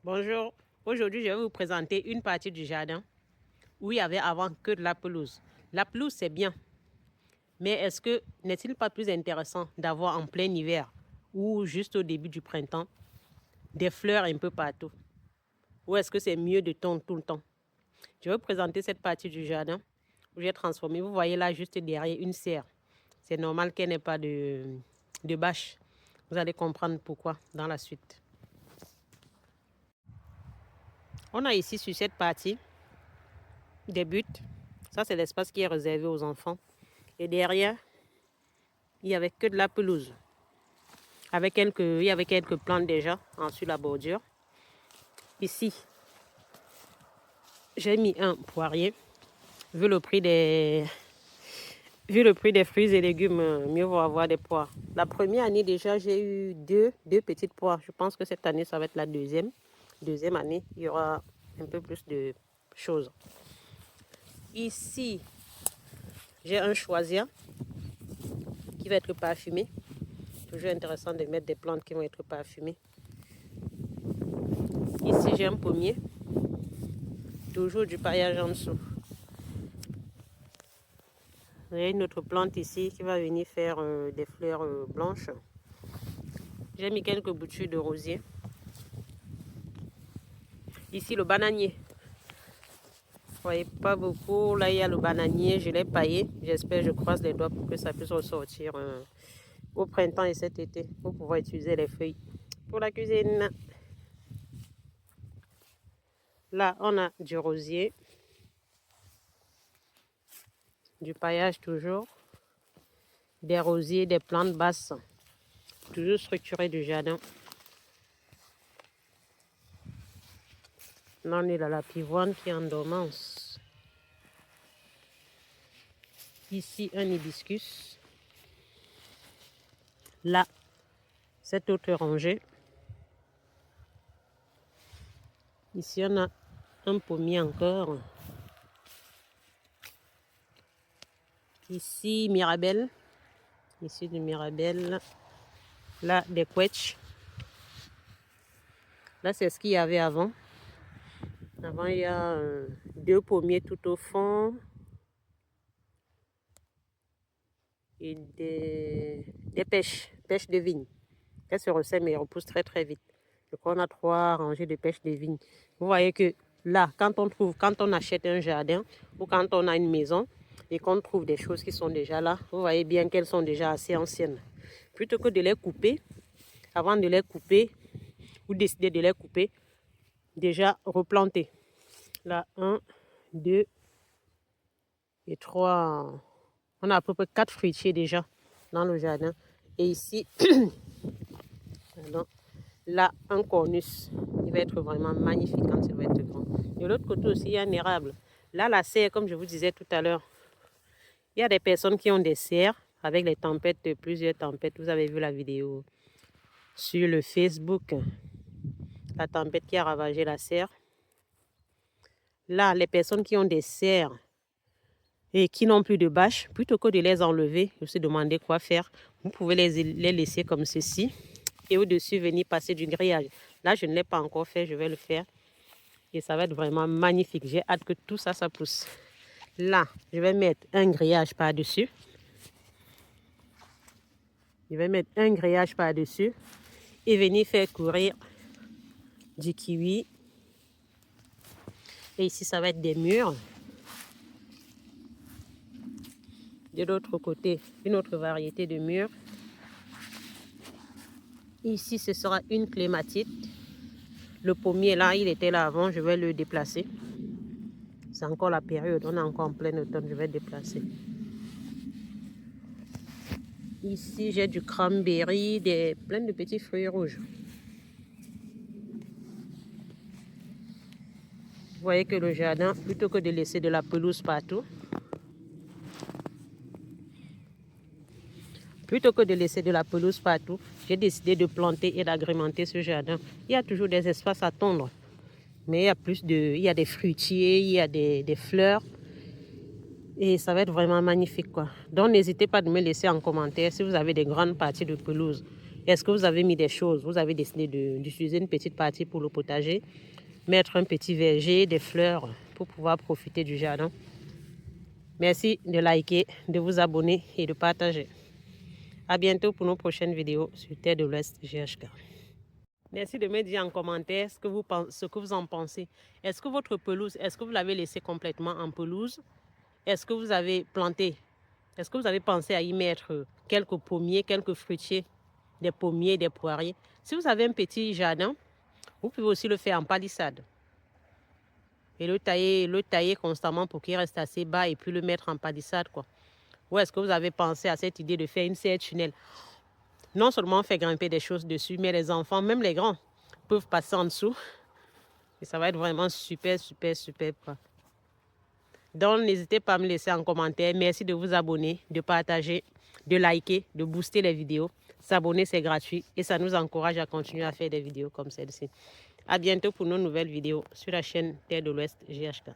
Bonjour, aujourd'hui je vais vous présenter une partie du jardin où il y avait avant que de la pelouse. La pelouse c'est bien, mais n'est-il pas plus intéressant d'avoir en plein hiver ou juste au début du printemps des fleurs un peu partout? Ou est-ce que c'est mieux de tondre tout le temps? Je vais vous présenter cette partie du jardin où j'ai transformé. Vous voyez là juste derrière une serre. C'est normal qu'elle n'ait pas de bâche. Vous allez comprendre pourquoi dans la suite. On a ici sur cette partie des buts. Ça, c'est l'espace qui est réservé aux enfants. Et derrière, il n'y avait que de la pelouse. Il y avait quelques plantes déjà sur la bordure. Ici, j'ai mis un poirier. Vu le prix des fruits et légumes, mieux vaut avoir des poires. La première année déjà, j'ai eu deux petites poires. Je pense que cette année, ça va être la deuxième. Deuxième année, il y aura un peu plus de choses. Ici, j'ai un choisir qui va être parfumé. Toujours intéressant de mettre des plantes qui vont être parfumées. Ici, j'ai un pommier. Toujours du paillage en dessous. Il y a une autre plante ici qui va venir faire des fleurs blanches. J'ai mis quelques boutures de rosier. Ici, le bananier. Vous voyez pas beaucoup. Là, il y a le bananier. Je l'ai paillé. J'espère, je croise les doigts pour que ça puisse ressortir au printemps et cet été pour pouvoir utiliser les feuilles pour la cuisine. Là, on a du rosier. Du paillage toujours. Des rosiers, des plantes basses. Toujours structuré du jardin. Là, on est dans la pivoine qui est en dormance. Ici, un hibiscus. Là, cette autre rangée. Ici, on a un pommier encore. Ici, mirabelle. Ici, du mirabelle. Là, des quetchs. Là, c'est ce qu'il y avait avant. Avant, il y a deux pommiers tout au fond. Et des pêches de vigne. Elles se resserrent, mais elles repoussent très très vite. Donc, on a 3 rangées de pêches de vigne. Vous voyez que là, quand on achète un jardin ou quand on a une maison et qu'on trouve des choses qui sont déjà là, vous voyez bien qu'elles sont déjà assez anciennes. Plutôt que de les couper, avant de les couper ou décider de les couper, déjà replanter. Là, 1, 2 et 3. On a à peu près 4 fruitiers déjà dans le jardin. Et ici, là, un cornus. Il va être vraiment magnifique quand il va être grand. De l'autre côté aussi, il y a un érable. Là, la serre, comme je vous disais tout à l'heure, il y a des personnes qui ont des serres avec les tempêtes, plusieurs tempêtes. Vous avez vu la vidéo sur le Facebook, la tempête qui a ravagé la serre. Là, les personnes qui ont des serres et qui n'ont plus de bâches, plutôt que de les enlever, je me suis demandé quoi faire. Vous pouvez les laisser comme ceci et au-dessus venir passer du grillage. Là, je ne l'ai pas encore fait, je vais le faire et ça va être vraiment magnifique. J'ai hâte que tout ça, ça pousse. Là, je vais mettre un grillage par-dessus. Je vais mettre un grillage par-dessus et venir faire courir du kiwi. Et ici, ça va être des murs. De l'autre côté, une autre variété de murs. Ici, ce sera une clématite. Le pommier, là, il était là avant. Je vais le déplacer. C'est encore la période. On est encore en plein automne. Je vais le déplacer. Ici, j'ai du cranberry, plein de petits fruits rouges. Vous voyez que le jardin, plutôt que de laisser de la pelouse partout, j'ai décidé de planter et d'agrémenter ce jardin. Il y a toujours des espaces à tondre, mais il y a des fruitiers, il y a des fleurs. Et ça va être vraiment magnifique, quoi. Donc, n'hésitez pas de me laisser en commentaire si vous avez des grandes parties de pelouse Est-ce que vous avez mis des choses? Vous avez décidé d'utiliser une petite partie pour le potager, mettre un petit verger, des fleurs pour pouvoir profiter du jardin. Merci de liker, de vous abonner et de partager. À bientôt pour nos prochaines vidéos sur Terre de l'Ouest GHK. Merci de me dire en commentaire ce que vous en pensez. Est-ce que votre pelouse, est-ce que vous l'avez laissée complètement en pelouse? Est-ce que vous avez planté? Est-ce que vous avez pensé à y mettre quelques pommiers, quelques fruitiers, des pommiers, des poiriers? Si vous avez un petit jardin, vous pouvez aussi le faire en palissade. Et le tailler constamment pour qu'il reste assez bas et puis le mettre en palissade, quoi. Ou est-ce que vous avez pensé à cette idée de faire une serre tunnel? Non seulement on fait grimper des choses dessus, mais les enfants, même les grands, peuvent passer en dessous. Et ça va être vraiment super, super, super. Donc, n'hésitez pas à me laisser en commentaire. Merci de vous abonner, de partager, de liker, de booster les vidéos. S'abonner, c'est gratuit et ça nous encourage à continuer à faire des vidéos comme celle-ci. À bientôt pour nos nouvelles vidéos sur la chaîne Terre de l'Ouest GHK.